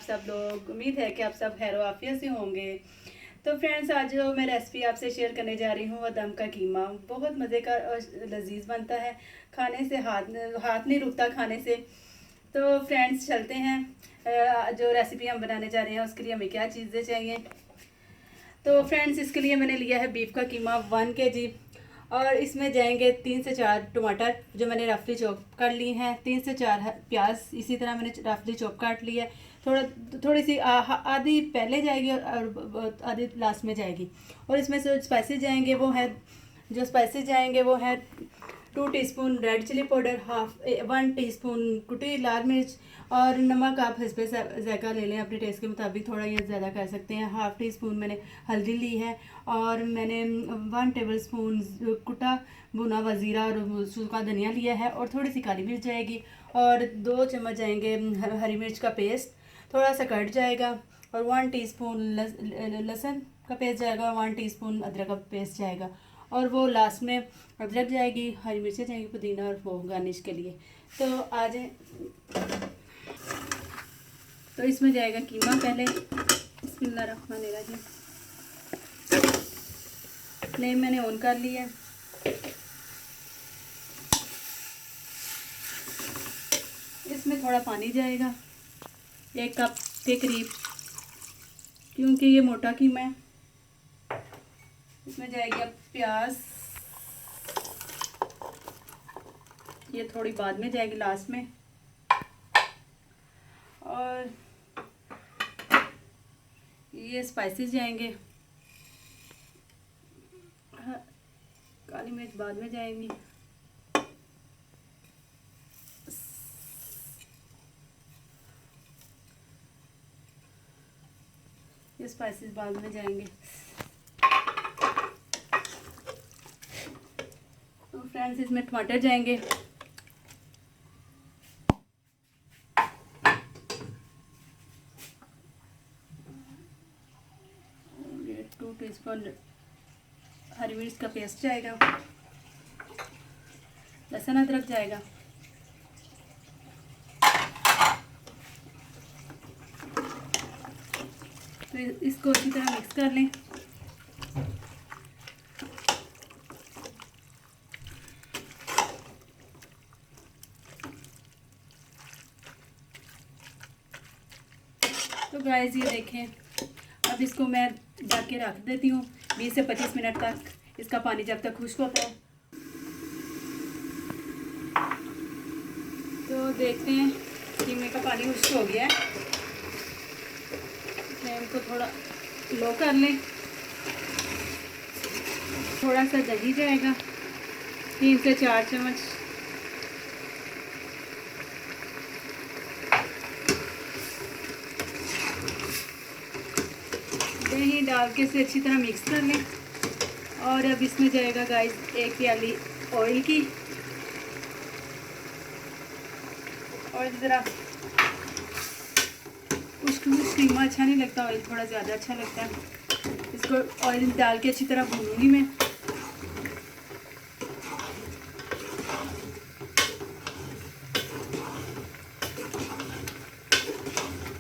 सब लोग। उम्मीद है कि आप सब खैर आफियत से होंगे। तो फ्रेंड्स, आज जो मैं रेसिपी आपसे शेयर करने जा रही हूँ वो दम का कीमा। बहुत मज़े का और लजीज बनता है, खाने से हाथ नहीं रुकता खाने से। तो फ्रेंड्स चलते हैं, जो रेसिपी हम बनाने जा रहे हैं उसके लिए हमें क्या चीज़ें चाहिए। तो फ्रेंड्स, इसके लिए मैंने लिया है बीफ का कीमा 1 kg, और इसमें जाएंगे 3 से 4 टमाटर जो मैंने रफली चॉप कर ली हैं, 3 से 4 प्याज इसी तरह मैंने रफली चॉप काट ली है। थोड़ी सी आधी पहले जाएगी और आधी लास्ट में जाएगी। और इसमें जो स्पाइसेस जाएंगे वो है 2 teaspoon red chilli powder, 1 teaspoon कुटी लाल मिर्च, और नमक आप हिस्बे जायका ले लें अपने टेस्ट के मुताबिक, थोड़ा या ज़्यादा कर सकते हैं। 1/2 टीस्पून मैंने हल्दी ली है, और मैंने 1 टेबलस्पून कुटा भुना हुआ ज़ीरा और सूखा धनिया लिया है, और थोड़ी सी काली मिर्च जाएगी, और 2 चम्मच जाएंगे हरी मिर्च का पेस्ट, थोड़ा सा कट जाएगा, और 1 टीस्पून लहसुन का पेस्ट जाएगा, 1 टीस्पून अदरक का पेस्ट जाएगा, और वो लास्ट में अदरक जाएगी, हरी मिर्चें जाएंगी, पुदीना, और वो गार्निश के लिए। तो आ जाए, तो इसमें जाएगा कीमा पहले। बिस्मिल्लाहिर्रहमानिर्रहीम। फ्लेम मैंने ऑन कर ली है। इसमें थोड़ा पानी जाएगा, 1 कप के करीब, क्योंकि ये मोटा कीमा है। इसमें जाएगी अब प्याज, ये थोड़ी बाद में जाएगी, लास्ट में। और ये स्पाइसेस जाएंगे, काली मिर्च बाद में जाएंगी, ये स्पाइसेस बाद में जाएंगे। तो फ्रेंड्स, इसमें टमाटर जाएंगे, ये 2 टीस्पून हरी मिर्च का पेस्ट जाएगा, लहसुन अदरक जाएगा, तो इसको अच्छी तरह मिक्स कर लें। तो गाइस, ये देखें, अब इसको मैं ढक के रख देती हूँ 20 से 25 मिनट तक, इसका पानी जब तक खुश्क होता है। तो देखते हैं, कीमे का पानी खुश्क हो गया है। फ्लेम को थोड़ा लो कर लें। थोड़ा सा दही जाएगा, 3 से 4 चम्मच। दही डाल के इसे अच्छी तरह मिक्स कर लें। और अब इसमें जाएगा गाइस 1 प्याली ऑयल की, और ज़रा खुश्क कीमा अच्छा नहीं लगता, ऑयल थोड़ा ज़्यादा अच्छा लगता है। इसको ऑयल डाल के अच्छी तरह भूनूंगी मैं।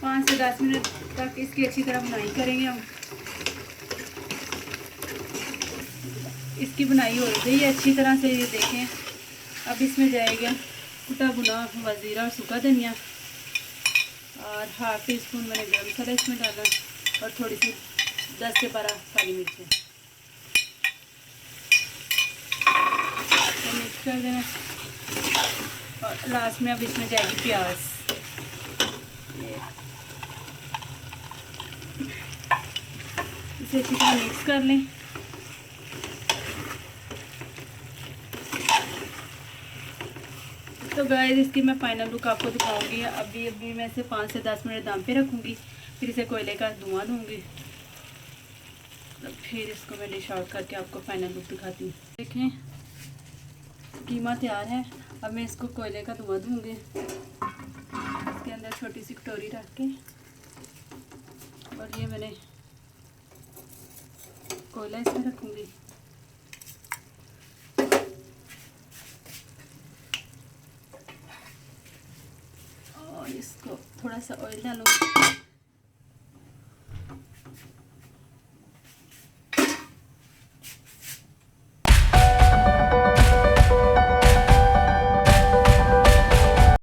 पाँच से 10 मिनट तक इसकी अच्छी तरह बुनाई करेंगे हम। इसकी बुनाई हो गई है अच्छी तरह से, ये देखें। अब इसमें जाएगा कुटा भुना हुआ ज़ीरा और सूखा धनिया, और 1/2 टीस्पून मैंने गरम मसाला इसमें डाला, और थोड़ी सी 10 से 12 काली मिर्चें, तो मिक्स कर देना। और लास्ट में अब इसमें जाएगी प्याज, इसे अच्छी तरह मिक्स कर लें। तो गाइस, इसकी मैं फाइनल लुक आपको दिखाऊंगी। अभी मैं इसे 5 से 10 मिनट दम पे रखूँगी, फिर इसे कोयले का धुआं दूँगी, तो फिर इसको मैं डिश आउट करके आपको फाइनल लुक दिखाती हूँ। देखें, कीमा तैयार है। अब मैं इसको कोयले का धुआं दूँगी, इसके अंदर छोटी सी कटोरी रख के, और ये मैंने कोयला इसमें रखूँगी। और इसको थोड़ा सा ऑयल डालूँगी।